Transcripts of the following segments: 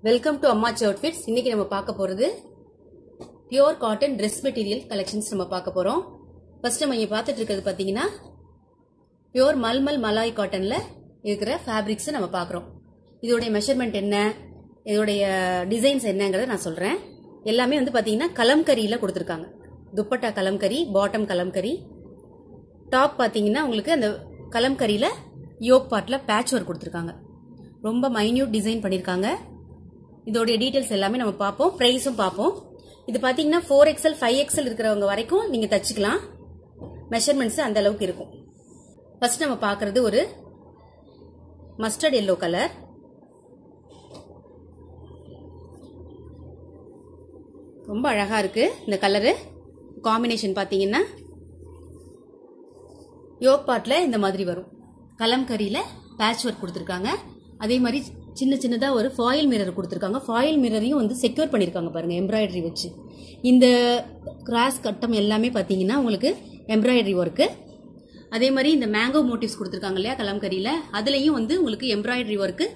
Welcome to அம்மாச்சி outfits. இன்னைக்கு நம்ம பார்க்க போறது pure cotton dress material collections நம்ம பார்க்க போறோம். ஃபர்ஸ்ட் நம்ம இங்க பார்த்துட்டு இருக்கிறது பாத்தீங்கன்னா பியூர் மல்மல் மலாய் காட்டன்ல இருக்கிற ஃபேப்ரிக்ஸ் நம்ம பார்க்குறோம். இதோடைய மெஷர்மெண்ட் என்ன, இதோடைய டிசைன்ஸ் என்னங்கறத நான் சொல்றேன். எல்லாமே வந்து பாத்தீங்கன்னா கலம்கரியில கொடுத்துருக்காங்க. துப்பட்டா கலம்கரி, பாட்டம் கலம்கரி, டாப் பாத்தீங்கன்னா உங்களுக்கு அந்த கலம்கரியில யோக் பார்ட்ல பேட்ச் ஒர்க் கொடுத்துருக்காங்க. ரொம்ப மைன்யூட் டிசைன் பண்ணிருக்காங்க. இதோட டீடைல்ஸ் எல்லாமே நம்ம பார்ப்போம், பிரைஸும் பார்ப்போம். இது பாத்தீங்கன்னா 4XL 5XL இருக்கிறவங்க வரைக்கும் நீங்க தச்சுக்கலாம். மெஷர்மெண்ட்ஸ் அந்த அளவுக்கு இருக்கும். ஃபர்ஸ்ட் நம்ம பார்க்கிறது ஒரு மஸ்டர்ட் எல்லோ கலர். ரொம்ப அழகா இருக்கு இந்த கலரு காம்பினேஷன். பாத்தீங்கன்னா யோக் பார்ட்ல இந்த மாதிரி வரும். கலம்கரியில பேட்ச் ஒர்க் கொடுத்துருக்காங்க. அதே மாதிரி சின்ன சின்னதா ஒரு ஃபாயில் மிரர் கொடுத்துருக்காங்க. ஃபாயில் மிரரையும் வந்து செக்யூர் பண்ணிருக்காங்க பாருங்க, எம்ப்ராய்டரி வச்சு. இந்த கிராஸ் கட்டம் எல்லாமே பாத்தீங்கன்னா உங்களுக்கு எம்ப்ராய்டரி ஒர்க்கு. அதே மாதிரி இந்த மேங்கோ மோட்டிவ்ஸ் கொடுத்துருக்காங்க இல்லையா கலம்கரியில, அதுலயும் வந்து உங்களுக்கு எம்ப்ராய்டரி ஒர்க்கு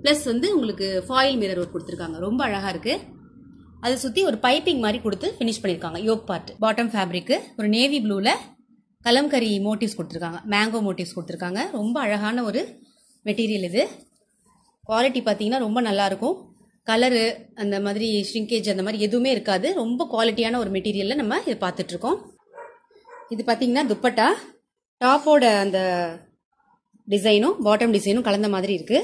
பிளஸ் வந்து உங்களுக்கு ஃபாயில் மிரர் ஒர்க் கொடுத்துருக்காங்க. ரொம்ப அழகா இருக்கு. அதை சுத்தி ஒரு பைப்பிங் மாதிரி கொடுத்து பினிஷ் பண்ணிருக்காங்க. யோக் பார்ட் பாட்டம் ஃபேப்ரிக் ஒரு நேவி ப்ளூல கலம்கரி மோட்டிவ்ஸ் கொடுத்துருக்காங்க, மேங்கோ மோட்டிவ்ஸ் கொடுத்துருக்காங்க. ரொம்ப அழகான ஒரு மெட்டீரியல் இது. குவாலிட்டி பார்த்தீங்கன்னா ரொம்ப நல்லா இருக்கும். கலரு அந்த மாதிரி ஷ்ரிங்கேஜ் அந்த மாதிரி எதுவுமே இருக்காது. ரொம்ப குவாலிட்டியான ஒரு மெட்டீரியல்ல நம்ம இதை பார்த்துட்டு இருக்கோம். இது பார்த்தீங்கன்னா துப்பட்டா, டாப்போட அந்த டிசைனும் பாட்டம் டிசைனும் கலந்த மாதிரி இருக்கு.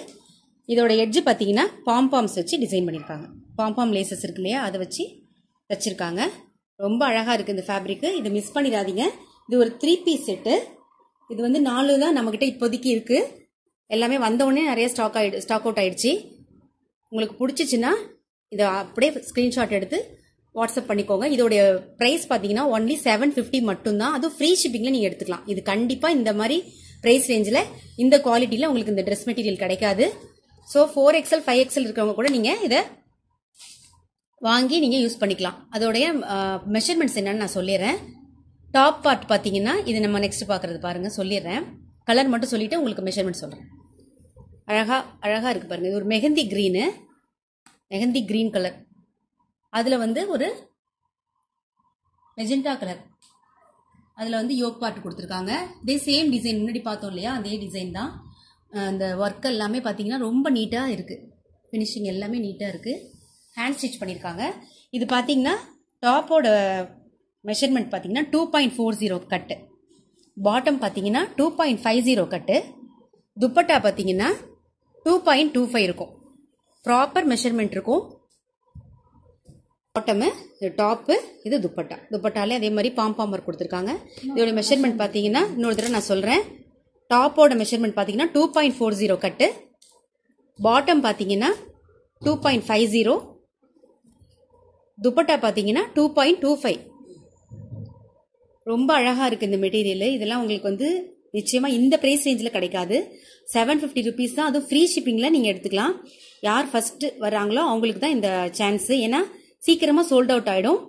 இதோட எட்ஜ் பார்த்தீங்கன்னா பாம்பாம்ஸ் வச்சு டிசைன் பண்ணியிருக்காங்க. பாம்பாம் லேசஸ் இருக்கு இல்லையா, அதை வச்சு தச்சிருக்காங்க. ரொம்ப அழகா இருக்கு இந்த ஃபேப்ரிக். இதை மிஸ் பண்ணிடாதீங்க. இது ஒரு 3 பீஸ் செட்டு. இது வந்து 4 தான் நம்மகிட்ட இப்போதைக்கு இருக்கு. எல்லாமே வந்தவுடனே நிறைய ஸ்டாக் அவுட் ஆயிடுச்சு. உங்களுக்கு பிடிச்சிச்சுன்னா இதை அப்படியே ஸ்கிரீன்ஷாட் எடுத்து வாட்ஸ்அப் பண்ணிக்கோங்க. இதோடைய பிரைஸ் பார்த்தீங்கன்னா ஒன்லி 750 மட்டும்தான். அதுவும் ஃப்ரீ ஷிப்பிங்ல நீங்க எடுத்துக்கலாம். இது கண்டிப்பா இந்த மாதிரி பிரைஸ் ரேஞ்சில் இந்த குவாலிட்டியில உங்களுக்கு இந்த ட்ரெஸ் மெட்டீரியல் கிடைக்காது. ஸோ 4XL 5XL இருக்கிறவங்க கூட நீங்க இதை வாங்கி நீங்க யூஸ் பண்ணிக்கலாம். அதோடைய மெஷர்மெண்ட்ஸ் என்னன்னு நான் சொல்லிடுறேன். டாப் பார்ட் பார்த்தீங்கன்னா இது நம்ம நெக்ஸ்ட் பார்க்கறது பாருங்க, சொல்லிடுறேன். கலர் மட்டும் சொல்லிட்டு உங்களுக்கு மெஷர்மெண்ட் சொல்றேன். அழகா இருக்கு பாருங்க. இது ஒரு மெஹந்தி கிரீன் கலர். அதுல வந்து ஒரு மெஜெண்டா கலர். அதுல வந்து யோக் பார்ட் கொடுத்துருக்காங்க. இதே சேம் டிசைன் முன்னாடி பார்த்தோம் இல்லையா, அதே டிசைன் தான். அந்த ஒர்க் எல்லாமே பார்த்தீங்கன்னா ரொம்ப நீட்டா இருக்கு. ஃபினிஷிங் எல்லாமே நீட்டா இருக்கு. ஹேண்ட் ஸ்டிச் பண்ணியிருக்காங்க. இது பார்த்தீங்கன்னா டாப்போட மெஷர்மெண்ட் பார்த்தீங்கன்னா 2.40 கட்டு, பாட்டம் பார்த்தீங்கன்னா 2.50 கட்டு, துப்பட்டா பார்த்தீங்கன்னா 2.25 இருக்கும். ப்ராப்பர் மெஷர்மெண்ட் இருக்கும். பாட்டமு, இது டாப்பு, இது துப்பட்டா. துப்பட்டாலே அதே மாதிரி பாம்பாம் ஒர்க் கொடுத்துருக்காங்க. இதோட மெஷர்மெண்ட் பார்த்தீங்கன்னா இன்னொரு தடவை நான் சொல்றேன். டாப்போட மெஷர்மெண்ட் பார்த்தீங்கன்னா 2.40 கட்டு, பாட்டம் பார்த்தீங்கன்னா 2.50, துப்பட்டா பார்த்தீங்கன்னா 2.25. ரொம்ப அழகா இருக்கு இந்த மெட்டீரியல். இதெல்லாம் உங்களுக்கு வந்து நிச்சயமா இந்த பிரைஸ் ரேஞ்சில் கிடைக்காது. 750 ருபீஸ் தான். அதுவும் ஃப்ரீ ஷிப்பிங்ல நீங்க எடுத்துக்கலாம். யார் ஃபர்ஸ்ட் வர்றாங்களோ அவங்களுக்கு தான் இந்த சான்ஸ். ஏன்னா சீக்கிரமா சோல்ட் அவுட் ஆயிடும்.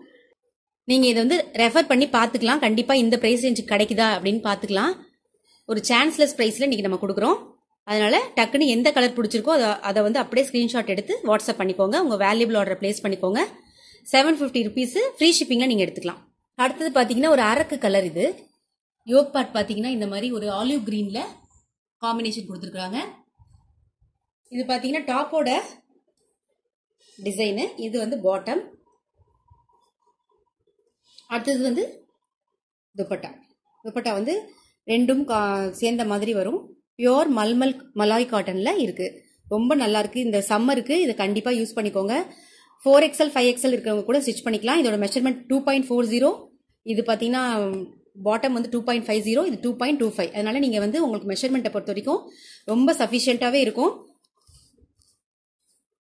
நீங்க இதை வந்து ரெஃபர் பண்ணி பாத்துக்கலாம். கண்டிப்பா இந்த பிரைஸ் ரேஞ்ச் கிடைக்குதா அப்படின்னு பாத்துக்கலாம். ஒரு சான்ஸ்லெஸ் பிரைஸ்ல இன்னைக்கு நம்ம கொடுக்குறோம். அதனால டக்குன்னு எந்த கலர் பிடிச்சிருக்கோ அதை வந்து அப்படியே ஸ்கிரீன்ஷாட் எடுத்து வாட்ஸ்அப் பண்ணிக்கோங்க. உங்க வேல்யூபிள் ஆர்டர் பிளேஸ் பண்ணிக்கோங்க. 750 ருபீஸ் ஃப்ரீ ஷிப்பிங்ல நீங்க எடுத்துக்கலாம். அடுத்தது பாத்தீங்கன்னா ஒரு அரக்கு கலர். இது யோக் பார்ட் பாத்தீங்கன்னா இந்த மாதிரி ஒரு ஆலிவ் கிரீன்ல காம்பினேஷன் கொடுத்துருக்காங்க. இது பாத்தீங்கன்னா டாப்போட டிசைனு, இது வந்து பாட்டம். அடுத்தது வந்து துப்பட்டா வந்து ரெண்டும் சேர்ந்த மாதிரி வரும். பியோர் மல்மல் மலாய் காட்டன்ல இருக்கு. ரொம்ப நல்லா இருக்கு. இந்த சம்மருக்கு இதை கண்டிப்பா யூஸ் பண்ணிக்கோங்க. 4XL 5XL இருக்கிறவங்க கூட ஸ்டிச் பண்ணிக்கலாம். இதோட மெஷர்மெண்ட் 2.40. இது பாத்தீங்கன்னா பாட்டம் வந்து 2.50, இது 2.25. அதனால நீங்க வந்து உங்களுக்கு மெஷர்மெண்ட்டை பொறுத்த வரைக்கும் ரொம்ப சஃபிஷியன்டாவே இருக்கும்.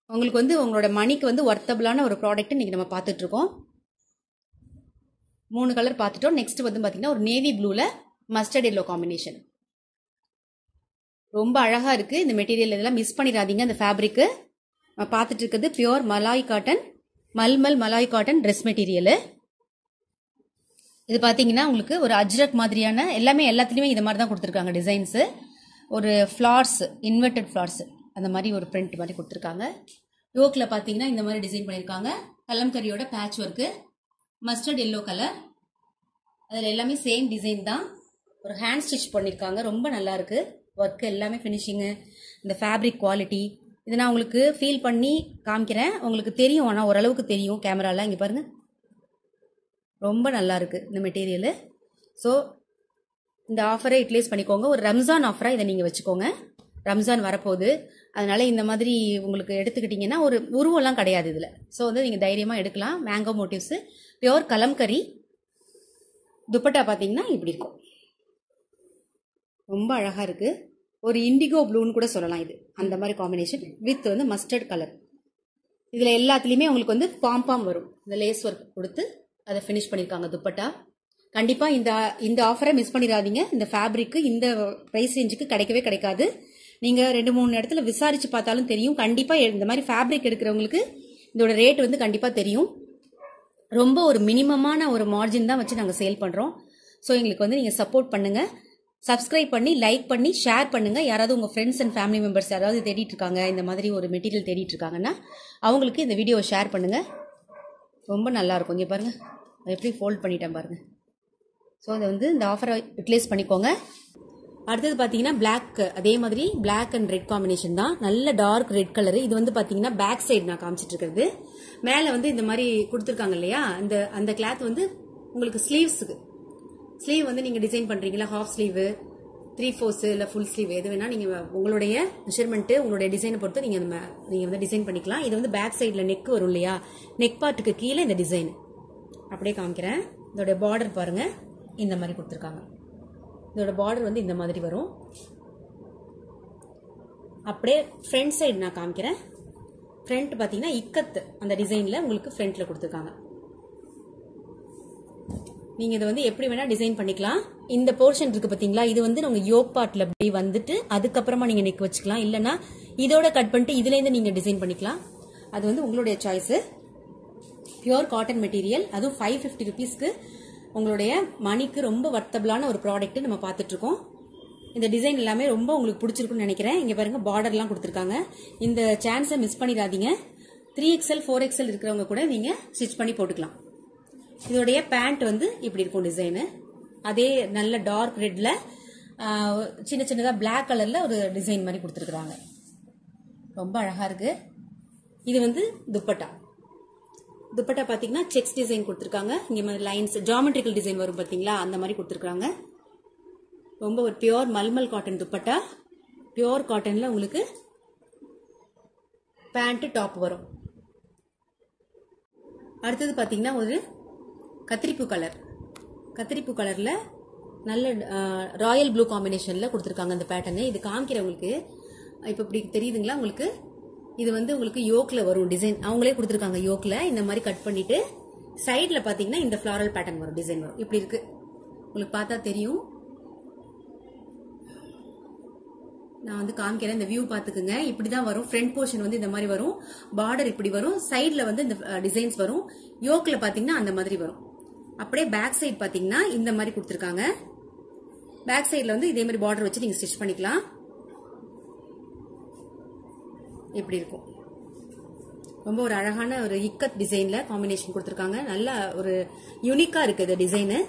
உங்களுக்கு வந்து உங்களோட மணிக்கு வந்து ஒர்த்தபிளான ஒரு ப்ராடக்ட் இன்னைக்கு நம்ம பார்த்துட்டு இருக்கோம். 3 கலர் பார்த்துட்டோம். நெக்ஸ்ட் வந்து பாத்தீங்கன்னா ஒரு நேவி ப்ளூல மஸ்டர்ட் எல்லோ காம்பினேஷன். ரொம்ப அழகா இருக்கு இந்த மெட்டீரியல். இதெல்லாம் மிஸ் பண்ணிடாதீங்க. இந்த ஃபேப்ரிக் பார்த்துட்டு இருக்கிறது pure malai cotton, mulmul malai cotton dress material. இது பாத்தீங்கன்னா உங்களுக்கு ஒரு அஜ்ரக் மாதிரியான எல்லாத்துலயுமே இது மாதிரி தான் கொடுத்துருக்காங்க டிசைன்ஸ். ஒரு ஃபிளார்ஸ், இன்வெர்டட் ஃபிளார்ஸ் அந்த மாதிரி ஒரு பிரிண்ட் மாதிரி கொடுத்துருக்காங்க. யோக்ல பாத்தீங்கன்னா இந்த மாதிரி டிசைன் பண்ணிருக்காங்க. கலம்கரியோட patch work, mustard yellow colour, அதுல எல்லாமே சேம் டிசைன் தான். ஒரு ஹேண்ட் ஸ்டிச் பண்ணிருக்காங்க. ரொம்ப நல்லா இருக்கு ஒர்க் எல்லாமே. ஃபினிஷிங்கு, இந்த ஃபேப்ரிக் குவாலிட்டி, இதை நான் உங்களுக்கு ஃபீல் பண்ணி காமிக்கிறேன். உங்களுக்கு தெரியும், ஆனால் ஓரளவுக்கு தெரியும் கேமரால. இங்கே பாருங்க, ரொம்ப நல்லா இருக்கு இந்த மெட்டீரியல். ஸோ இந்த ஆஃபரை யூட்டிலைஸ் பண்ணிக்கோங்க. ஒரு ரம்ஜான் ஆஃபரா இதை நீங்க வச்சுக்கோங்க. ரம்ஜான் வரப்போகுது, அதனால இந்த மாதிரி உங்களுக்கு எடுத்துக்கிட்டீங்கன்னா ஒரு உருவெல்லாம் கிடையாது இதுல. ஸோ வந்து நீங்க தைரியமா எடுக்கலாம். Mango motives, pure kalamkari. Dupatta பாத்தீங்கன்னா இப்படி இருக்கும். ரொம்ப அழகா இருக்கு. ஒரு இண்டிகோ ப்ளூன்னு கூட சொல்லலாம் இது. அந்த மாதிரி காம்பினேஷன் வித் வந்து மஸ்டர்ட் கலர். இதுல எல்லாத்துலயுமே உங்களுக்கு வந்து பாம் வரும். இந்த லேஸ் ஒர்க் கொடுத்து அதை ஃபினிஷ் பண்ணிருக்காங்க துப்பட்டா. கண்டிப்பா இந்த ஆஃபரை மிஸ் பண்ணிடாதீங்க. இந்த ஃபேப்ரிக் இந்த பிரைஸ் ரேஞ்சுக்கு கிடைக்கவே கிடைக்காது. நீங்க 2-3 இடத்துல விசாரிச்சு பார்த்தாலும் தெரியும். கண்டிப்பா இந்த மாதிரி ஃபேப்ரிக் எடுக்கிறவங்களுக்கு இதோட ரேட் வந்து கண்டிப்பா தெரியும். ரொம்ப ஒரு மினிமமான ஒரு மார்ஜின் தான் வச்சு நாங்க சேல் பண்றோம். ஸோ எங்களுக்கு வந்து நீங்க சப்போர்ட் பண்ணுங்க. சப்ஸ்கிரைப் பண்ணி, லைக் பண்ணி, ஷேர் பண்ணுங்க. யாராவது உங்க ஃப்ரெண்ட்ஸ் அண்ட் ஃபேமிலி மெம்பர்ஸ் யாராவது தேடிட்டு இருக்காங்க, இந்த மாதிரி ஒரு மெட்டீரியல் தேடிட்டு இருக்காங்கன்னா அவங்களுக்கு இந்த வீடியோவை ஷேர் பண்ணுங்க. ரொம்ப நல்லா இருக்கும். இங்க பாருங்க எப்படி ஃபோல்ட் பண்ணிட்டேன் பாருங்க. ஸோ அதை வந்து இந்த ஆஃபரை யூட்டிலைஸ் பண்ணிக்கோங்க. அடுத்தது பார்த்தீங்கன்னா பிளாக், அதே மாதிரி பிளாக் அண்ட் ரெட் காம்பினேஷன் தான். நல்ல டார்க் ரெட் கலர். இது வந்து பார்த்தீங்கன்னா பேக் சைடு நான் காமிச்சிட்டு இருக்கிறது. மேலே வந்து இந்த மாதிரி கொடுத்துருக்காங்க இல்லையா, அந்த கிளாத் வந்து உங்களுக்கு ஸ்லீவ்ஸுக்கு. ஸ்லீவ் வந்து நீங்க டிசைன் பண்றீங்களா, ஹாஃப் ஸ்லீவ், 3/4 இல்ல ஃபுல் ஸ்லீவ், எது வேணா நீங்க உங்களுடைய மெஷர்மெண்ட், உங்களுடைய டிசைனை பொறுத்து நீங்க வந்து டிசைன் பண்ணிக்கலாம். இது வந்து பேக் சைடுல நெக் வரும் இல்லையா, நெக் பார்ட்டுக்கு கீழே இந்த டிசைன் அப்படியே காமிக்கிறேன். இதோட பார்டர் பாருங்க, இந்த மாதிரி கொடுத்துருக்காங்க. இதோட பார்டர் வந்து இந்த மாதிரி வரும். அப்படியே ஃப்ரண்ட் சைடு நான் காமிக்கிறேன். ஃப்ரண்ட் பாத்தீங்கன்னா இக்கத்து அந்த டிசைன்ல உங்களுக்கு ஃப்ரண்ட்ல கொடுத்துருக்காங்க. நீங்க இதை வந்து எப்படி வேணா டிசைன் பண்ணிக்கலாம். இந்த போர்ஷன் இருக்கு பாத்தீங்களா, இது வந்து நம்ம யோக் பார்ட்ல அப்படி வந்துட்டு அதுக்கப்புறமா நீங்க நெக் வச்சுக்கலாம். இல்லைன்னா இதோட கட் பண்ணிட்டு இதுல இருந்து நீங்க டிசைன் பண்ணிக்கலாம். அது வந்து உங்களுடைய சாய்ஸ். பியூர் காட்டன் மெட்டீரியல், அதுவும் 550 ருபீஸ்க்கு உங்களுடைய மணிக்கு ரொம்ப வர்த்தபிளான ஒரு ப்ராடக்ட் நம்ம பார்த்துட்டு இருக்கோம். இந்த டிசைன் எல்லாமே ரொம்ப உங்களுக்கு பிடிச்சிருக்குன்னு நினைக்கிறேன். இங்க பாருங்க பார்டர்லாம் கொடுத்துருக்காங்க. இந்த சான்ஸை மிஸ் பண்ணிடாதீங்க. 3XL 4XL இருக்கிறவங்க கூட நீங்க ஸ்டிச் பண்ணி போட்டுக்கலாம். இதோடைய பேண்ட் வந்து இப்படி இருக்கும் டிசைனு. அதே நல்ல டார்க் ரெட்ல சின்ன சின்னதா பிளாக் கலர்ல ஒரு டிசைன் மாதிரி கொடுத்துருக்காங்க. ரொம்ப அழகா இருக்கு. இது வந்து துப்பட்டா. துப்பட்டா பாத்தீங்கன்னா செக்ஸ் டிசைன் கொடுத்துருக்காங்க. இங்க மாதிரி லைன்ஸ், ஜியோமெட்ரிக்கல் டிசைன் வரும் பாத்தீங்களா, அந்த மாதிரி கொடுத்துருக்காங்க. ரொம்ப ஒரு பியோர் மல்மல் காட்டன் துப்பட்டா. பியோர் காட்டன்ல உங்களுக்கு பேண்ட் டாப் வரும். அடுத்தது பாத்தீங்கன்னா ஒரு கத்திரிப்பூ கலர். கத்திரிப்பூ கலர்ல நல்ல ராயல் ப்ளூ காம்பினேஷன்ல கொடுத்துருக்காங்க இந்த பேட்டர்னு. இது காமிக்கிறவங்களுக்கு இப்ப இப்படி தெரியுதுங்களா உங்களுக்கு. இது வந்து உங்களுக்கு யோக்ல வரும் டிசைன், அவங்களே கொடுத்துருக்காங்க. யோக்ல இந்த மாதிரி கட் பண்ணிட்டு சைட்ல பாத்தீங்கன்னா இந்த ஃபிளாரல் பேட்டர்ன் வரும், டிசைன் வரும். இப்படி இருக்கு, உங்களுக்கு பார்த்தா தெரியும். நான் வந்து காமிக்கிறேன், இந்த வியூ பாத்துக்குங்க. இப்படிதான் வரும். ஃப்ரண்ட் போர்ஷன் வந்து இந்த மாதிரி வரும், பார்டர் இப்படி வரும், சைட்ல வந்து இந்த டிசைன்ஸ் வரும். யோக்ல பாத்தீங்கன்னா அந்த மாதிரி வரும். அப்படியே பேக் சைடு பாத்தீங்கன்னா இந்த மாதிரி கொடுத்துருக்காங்க. பேக் சைட்ல வந்து இதே மாதிரி பார்டர் வச்சு நீங்க ஸ்டிச் பண்ணிக்கலாம். இப்படி இருக்கும். ரொம்ப ஒரு அழகான ஒரு இக்கத் டிசைன்ல காம்பினேஷன் கொடுத்துருக்காங்க. நல்ல ஒரு யூனிக்கா இருக்கு இந்த டிசைனு.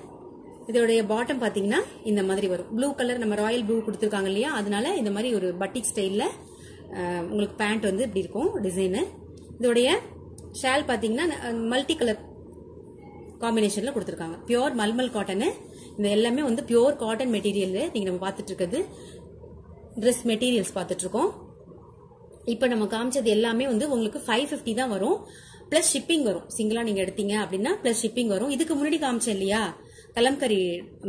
இதோடைய பாட்டம் பாத்தீங்கன்னா இந்த மாதிரி வரும். ப்ளூ கலர், நம்ம ராயல் ப்ளூ கொடுத்துருக்காங்க இல்லையா, அதனால இந்த மாதிரி ஒரு பட்டிக் ஸ்டைல்ல உங்களுக்கு பேண்ட் வந்து இப்படி இருக்கும் டிசைனு. இதோடைய ஷால் பாத்தீங்கன்னா மல்டி கலர் காம்பினேஷன்ல கொடுத்துருக்காங்க. Pure mulmul cotton. இந்த எல்லாமே வந்து பியோர் காட்டன் மெட்டீரியல். நீங்க நம்ம பார்த்துட்டு இருக்கிறது ட்ரெஸ் மெட்டீரியல்ஸ் பார்த்துட்டு இருக்கோம். இப்ப நம்ம காமிச்சது எல்லாமே வந்து உங்களுக்கு 550 தான் வரும். பிளஸ் ஷிப்பிங் வரும். சிங்கிளா நீங்க எடுத்தீங்க அப்படின்னா பிளஸ் ஷிப்பிங் வரும். இதுக்கு முன்னாடி காமிச்சேன் இல்லையா கலம்கரி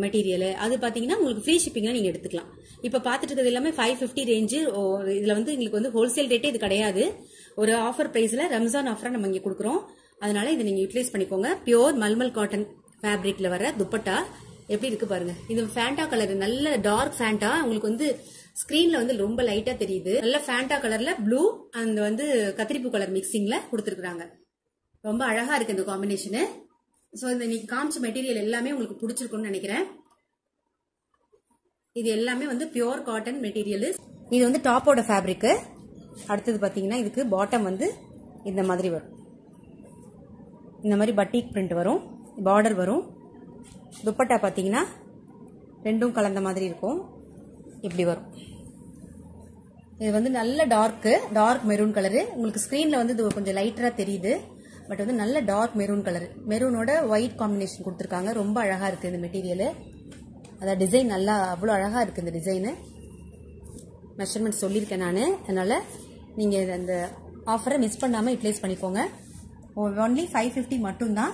மெட்டீரியல், அது பாத்தீங்கன்னா உங்களுக்கு ஃப்ரீ ஷிப்பிங்ல நீங்க எடுத்துக்கலாம். இப்ப பாத்துட்டு இருக்கிறது எல்லாமே 550 ரேஞ்சு. இதுல வந்து உங்களுக்கு வந்து ஹோல்சேல் ரேட்டே இது கிடையாது. ஒரு ஆஃபர் பிரைஸ்ல ரம்ஜான் ஆஃபரா நம்ம இங்க கொடுக்குறோம். அதனால இதை நீங்க யூட்டிலைஸ் பண்ணிக்கோங்க. பியோர் மல்மல் காட்டன் ஃபேப்ரிக்ல வர துப்பட்டா எப்படி இருக்கு பாருங்க. இது ஃபேண்டா கலர், நல்ல டார்க் ஃபேண்டா. உங்களுக்கு வந்து ஸ்கிரீன்ல வந்து ரொம்ப லைட்டா தெரியுது. நல்ல ஃபேண்டா கலர்ல ப்ளூ அண்ட் வந்து கத்திரிப்பூ கலர் மிக்சிங்ல கொடுத்துருக்காங்க. ரொம்ப அழகா இருக்கு இந்த காம்பினேஷனு. சோ இந்த நீங்க காமிச்ச மெட்டீரியல் எல்லாமே உங்களுக்கு பிடிச்சிருக்கும்னு நினைக்கிறேன். இது எல்லாமே வந்து பியோர் காட்டன் மெட்டீரியல். இது வந்து டாப்போட ஃபேப்ரிக். அடுத்தது பாத்தீங்கன்னா இதுக்கு பாட்டம் வந்து இந்த மாதிரி வரும். இந்த மாதிரி பட்டிக் பிரிண்ட் வரும், பார்டர் வரும். துப்பட்டா பார்த்தீங்கன்னா ரெண்டும் கலந்த மாதிரி இருக்கும், இப்படி வரும். இது வந்து நல்ல டார்க் மெரூன் கலரு. உங்களுக்கு ஸ்க்ரீனில் வந்து இது கொஞ்சம் லைட்டராக தெரியுது, பட் வந்து நல்ல டார்க் மெரூன் கலரு. மெரூனோட ஒயிட் காம்பினேஷன் கொடுத்துருக்காங்க. ரொம்ப அழகாக இருக்குது இந்த மெட்டீரியலு. அதான் டிசைன் நல்லா அவ்வளோ அழகாக இருக்குது இந்த டிசைனு. மெஷர்மெண்ட் சொல்லியிருக்கேன் நான், அதனால் நீங்கள் அந்த ஆஃபரை மிஸ் பண்ணாமல் யூட்டிலைஸ் பண்ணிக்கோங்க. ஒன்லி 550 மட்டும்தான்.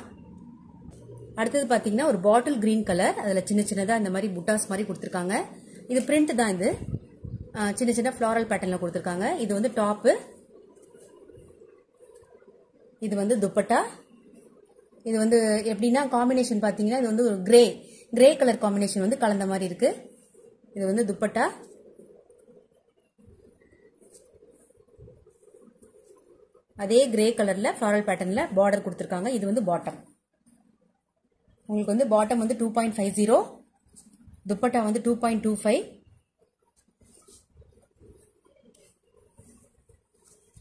அடுத்தது பார்த்தீங்கன்னா ஒரு பாட்டில் கிரீன் கலர், அதில் சின்ன சின்னதாக இந்த மாதிரி புட்டாஸ் மாதிரி கொடுத்துருக்காங்க. இது பிரிண்ட் தான், இது சின்ன சின்ன ஃப்ளாரல் பேட்டர்னில் கொடுத்துருக்காங்க. இது வந்து டாப்பு, இது வந்து துப்பட்டா. இது வந்து எப்படின்னா காம்பினேஷன் பார்த்தீங்கன்னா இது வந்து ஒரு கிரே கலர் காம்பினேஷன் வந்து கலந்த மாதிரி இருக்கு. இது வந்து துப்பட்டா. அதே கிரே கலர்ல ஃப்ளாரல் பேட்டர்ன்ல பார்டர் கொடுத்துருக்காங்க. இது வந்து பாட்டம். உங்களுக்கு வந்து பாட்டம் வந்து 2.50, துப்பட்டா வந்து 2.25,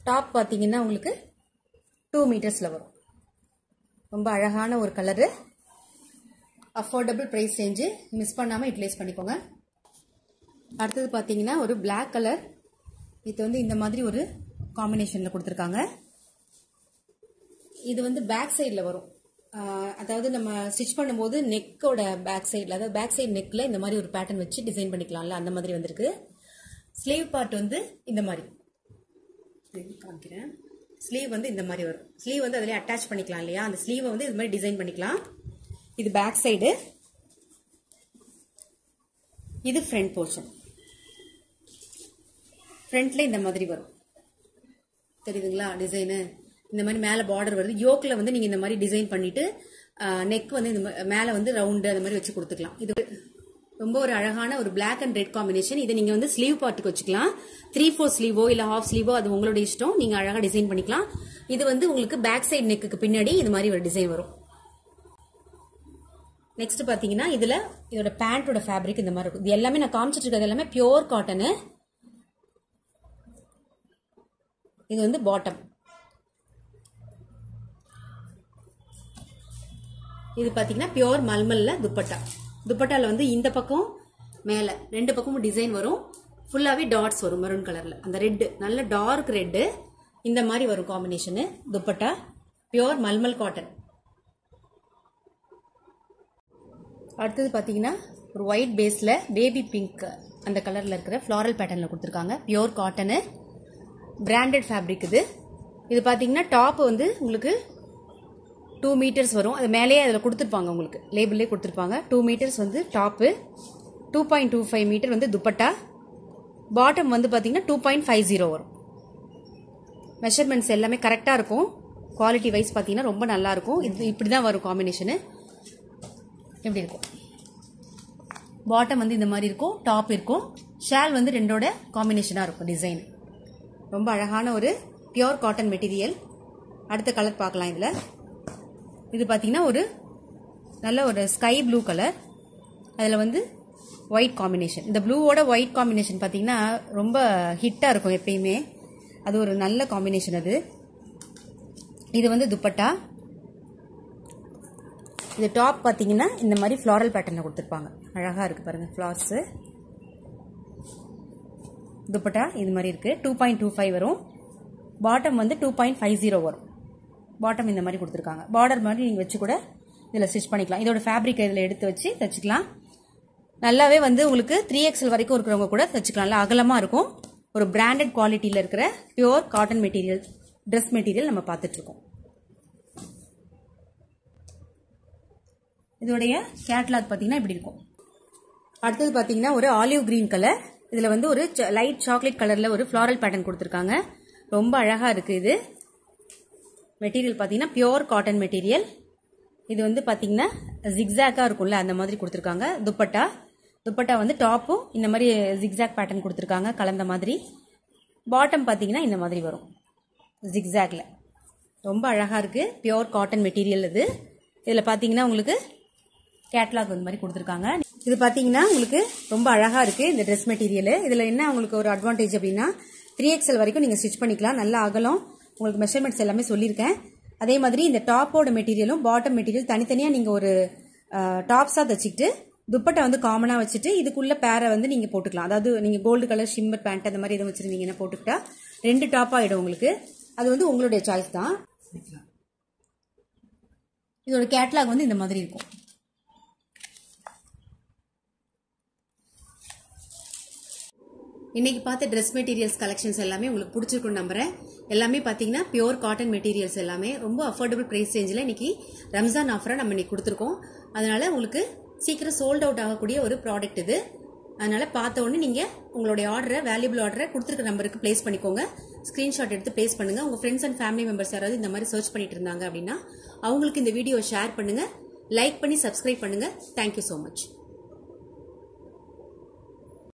டாப் பார்த்தீங்கன்னா உங்களுக்கு 2 மீட்டர்ஸ்ல வரும். ரொம்ப அழகான ஒரு colour, affordable price range, miss பண்ணாமல் யூட்டிலைஸ் பண்ணிக்கோங்க. அடுத்தது பார்த்தீங்கன்னா ஒரு பிளாக் கலர். இது வந்து இந்த மாதிரி ஒரு காம்பினேஷனில் கொடுத்துருக்காங்க. இது வந்து பேக் சைடில் வரும். அதாவது நம்ம ஸ்டிச் பண்ணும்போது நெக்கோட பேக் சைடில், அதாவது பேக் சைடு நெக்கில் இந்த மாதிரி ஒரு பேட்டர்ன் வச்சு டிசைன் பண்ணிக்கலாம்ல, அந்த மாதிரி வந்திருக்கு. ஸ்லீவ் பார்ட் வந்து இந்த மாதிரி காமிக்கிறேன். ஸ்லீவ் வந்து இந்த மாதிரி வரும். ஸ்லீவ் வந்து அதிலே அட்டாச் பண்ணிக்கலாம் இல்லையா, அந்த ஸ்லீவை வந்து இது மாதிரி டிசைன் பண்ணிக்கலாம். இது பேக் சைடு, இது ஃப்ரண்ட் போர்ஷன். ஃப்ரண்ட்ல இந்த மாதிரி வரும், தெரியுதுங்களா டிசைனு. இந்த மாதிரி மேலே பார்டர் வருது. யோக்கில் வந்து நீங்கள் இந்த மாதிரி டிசைன் பண்ணிட்டு நெக் வந்து இந்த மேலே வந்து ரவுண்டு அந்த மாதிரி வச்சு கொடுத்துக்கலாம். இது ரொம்ப ஒரு அழகான ஒரு பிளாக் அண்ட் ரெட் காம்பினேஷன். இதை நீங்கள் வந்து ஸ்லீவ் பார்ட்டுக்கு வச்சுக்கலாம். 3/4 ஸ்லீவோ இல்லை ஹாஃப் ஸ்லீவோ, அது உங்களோட இஷ்டம். நீங்கள் அழகாக டிசைன் பண்ணிக்கலாம். இது வந்து உங்களுக்கு பேக் சைடு நெக்குக்கு பின்னாடி இது மாதிரி ஒரு டிசைன் வரும். நெக்ஸ்ட் பார்த்தீங்கன்னா இதோட பேண்டோட ஃபேப்ரிக் இந்த மாதிரி இருக்கும். இது எல்லாமே நான் காமிச்சிட்டு இருக்கிறது எல்லாமே பியோர் காட்டனு. இது வந்து பாட்டம். இது பார்த்தீங்கன்னா பியோர் மல்மல்ல துப்பட்டா. துப்பட்டால வந்து இந்த பக்கம் மேலே 2 பக்கமும் டிசைன் வரும். ஃபுல்லாகவே டாட்ஸ் வரும் மெரூன் கலரில். அந்த ரெட்டு நல்ல டார்க் ரெட்டு இந்த மாதிரி வரும் காம்பினேஷனு. துப்பட்டா பியோர் மல்மல் காட்டன். அடுத்தது பார்த்தீங்கன்னா ஒரு ஒயிட் பேஸில் பேபி பிங்க் அந்த கலரில் இருக்கிற ஃப்ளாரல் பேட்டர்னில் கொடுத்துருக்காங்க. பியோர் காட்டனு, பிராண்டட் ஃபேப்ரிக் இது. இது பார்த்தீங்கன்னா டாப் வந்து உங்களுக்கு 2 மீட்டர்ஸ் வரும். அது மேலேயே அதில் கொடுத்துருப்பாங்க, உங்களுக்கு லேபிள்லேயே கொடுத்துருப்பாங்க. 2 மீட்டர்ஸ் வந்து டாப்பு, 2.25 மீட்டர் வந்து துப்பட்டா. பாட்டம் வந்து பார்த்தீங்கன்னா 2.50 வரும். மெஷர்மெண்ட்ஸ் எல்லாமே கரெக்டாக இருக்கும். குவாலிட்டி வைஸ் பார்த்தீங்கன்னா ரொம்ப நல்லா இருக்கும். இது இப்படி தான் வரும் காம்பினேஷனு. எப்படி இருக்கும், பாட்டம் வந்து இந்த மாதிரி இருக்கும், டாப் இருக்கும். ஷால் வந்து ரெண்டோட காம்பினேஷனாக இருக்கும் டிசைன். ரொம்ப அழகான ஒரு பியோர் காட்டன் மெட்டீரியல். அடுத்த கலர் பார்க்கலாம். இதில் இது பார்த்தீங்கன்னா ஒரு நல்ல ஒரு ஸ்கை ப்ளூ கலர், அதில் வந்து ஒயிட் காம்பினேஷன். இந்த ப்ளூவோட ஒயிட் காம்பினேஷன் பார்த்தீங்கன்னா ரொம்ப ஹிட்டாக இருக்கும் எப்பயுமே. அது ஒரு நல்ல காம்பினேஷன் அது. இது வந்து துப்பட்டா. இது டாப் பார்த்தீங்கன்னா இந்த மாதிரி ஃப்ளாரல் பேட்டர்னில் கொடுத்துருப்பாங்க. அழகாக இருக்குது பாருங்கள் ஃப்ளார்ஸு. துப்பட்டா இது மாதிரி இருக்குது. 2.25 வரும். பாட்டம் வந்து 2.50 வரும். பாட்டம் இந்த மாதிரி கொடுத்துருக்காங்க. பார்டர் மாதிரி நீங்கள் வச்சு கூட இதில் ஸ்டிச் பண்ணிக்கலாம். இதோட ஃபேப்ரிக் இதில் எடுத்து வச்சு தைச்சிக்கலாம். நல்லாவே வந்து உங்களுக்கு 3XL வரைக்கும் இருக்கிறவங்க கூட தைச்சிக்கலாம். நல்லா அகலமாக இருக்கும். ஒரு பிராண்டட் குவாலிட்டியில் இருக்கிற pure cotton material, dress material நம்ம பார்த்துட்ருக்கோம். இதோடைய கேட்லாக் பார்த்தீங்கன்னா இப்படி இருக்கும். அடுத்தது பார்த்தீங்கன்னா ஒரு ஆலிவ் கிரீன் கலர். இதில் வந்து ஒரு லைட் சாக்லேட் கலரில் ஒரு ஃப்ளாரல் பேட்டர்ன் கொடுத்துருக்காங்க. ரொம்ப அழகாக இருக்குது. இது மெட்டீரியல் பார்த்தீங்கன்னா பியோர் காட்டன் மெட்டீரியல். இது வந்து பார்த்தீங்கன்னா ஜிக்ஸாக்காக இருக்கும்ல, அந்த மாதிரி கொடுத்துருக்காங்க. துப்பட்டா வந்து டாப்பும் இந்த மாதிரி ஜிக்ஸாக் பேட்டர்ன் கொடுத்துருக்காங்க கலந்த மாதிரி. பாட்டம் பார்த்தீங்கன்னா இந்த மாதிரி வரும் ஜிக்ஸாக்ல. ரொம்ப அழகாக இருக்குது. பியோர் காட்டன் மெட்டீரியல் இது. இதில் பார்த்தீங்கன்னா உங்களுக்கு கேட்லாக் இந்த மாதிரி கொடுத்துருக்காங்க. இது பார்த்தீங்கன்னா உங்களுக்கு ரொம்ப அழகாக இருக்குது இந்த ட்ரெஸ் மெட்டீரியல். இதில் என்ன உங்களுக்கு ஒரு அட்வான்டேஜ் அப்படின்னா 3XL வரைக்கும் நீங்கள் ஸ்டிச் பண்ணிக்கலாம். நல்ல அகலம், உங்களுக்கு மெஷர்மெண்ட்ஸ் எல்லாமே சொல்லியிருக்கேன். அதே மாதிரி இந்த டாப்போட மெட்டீரியலும் பாட்டம் மெட்டீரியல் தனித்தனியாக நீங்கள் ஒரு டாப்ஸாக தைச்சிக்கிட்டு துப்பட்டா வந்து காமனாக வச்சுட்டு இதுக்குள்ள பேரை வந்து நீங்கள் போட்டுக்கலாம். அதாவது நீங்கள் கோல்டு கலர் ஷிம்மர் பேண்ட் அந்த மாதிரி எதுவும் வச்சுருந்தீங்கன்னா போட்டுக்கிட்டா 2 டாப் ஆகிடும் உங்களுக்கு. அது வந்து உங்களுடைய சாய்ஸ் தான். இதோட கேட்லாக் வந்து இந்த மாதிரி இருக்கும். இன்னைக்கு பார்த்த ட்ரெஸ் மெட்டீரியல்ஸ் கலெக்ஷன்ஸ் எல்லாமே உங்களுக்கு பிடிச்சிருக்குன்னு நம்புறேன். எல்லாமே பார்த்தீங்கன்னா பியூர் காட்டன் மெட்டீரியல்ஸ் எல்லாமே ரொம்ப அஃபோர்டபுள் ப்ரைஸ் ரேஞ்சில் இன்னைக்கு ரம்ஜான் ஆஃபரை நம்ம இன்னைக்கு கொடுத்துருக்கோம். அதனால உங்களுக்கு சீக்கிரம் சோல்ட் அவுட் ஆகக்கூடிய ஒரு ப்ராடக்ட் இது. அதனால பார்த்த உடனே நீங்கள் உங்களுடைய ஆர்டரை வேல்யூபிள் ஆர்டரை கொடுத்துருக்க நம்பருக்கு பிளேஸ் பண்ணிக்கோங்க. ஸ்க்ரீன்ஷாட் எடுத்து பிளேஸ் பண்ணுங்க. உங்கள் ஃப்ரெண்ட்ஸ் அண்ட் ஃபேமிலி மெம்பர்ஸ் யாராவது இந்த மாதிரி சர்ச் பண்ணிட்டு இருந்தாங்க அப்படின்னா அவங்களுக்கு இந்த வீடியோ ஷேர் பண்ணுங்க, லைக் பண்ணி சப்ஸ்கிரைப் பண்ணுங்க. Thank you so much.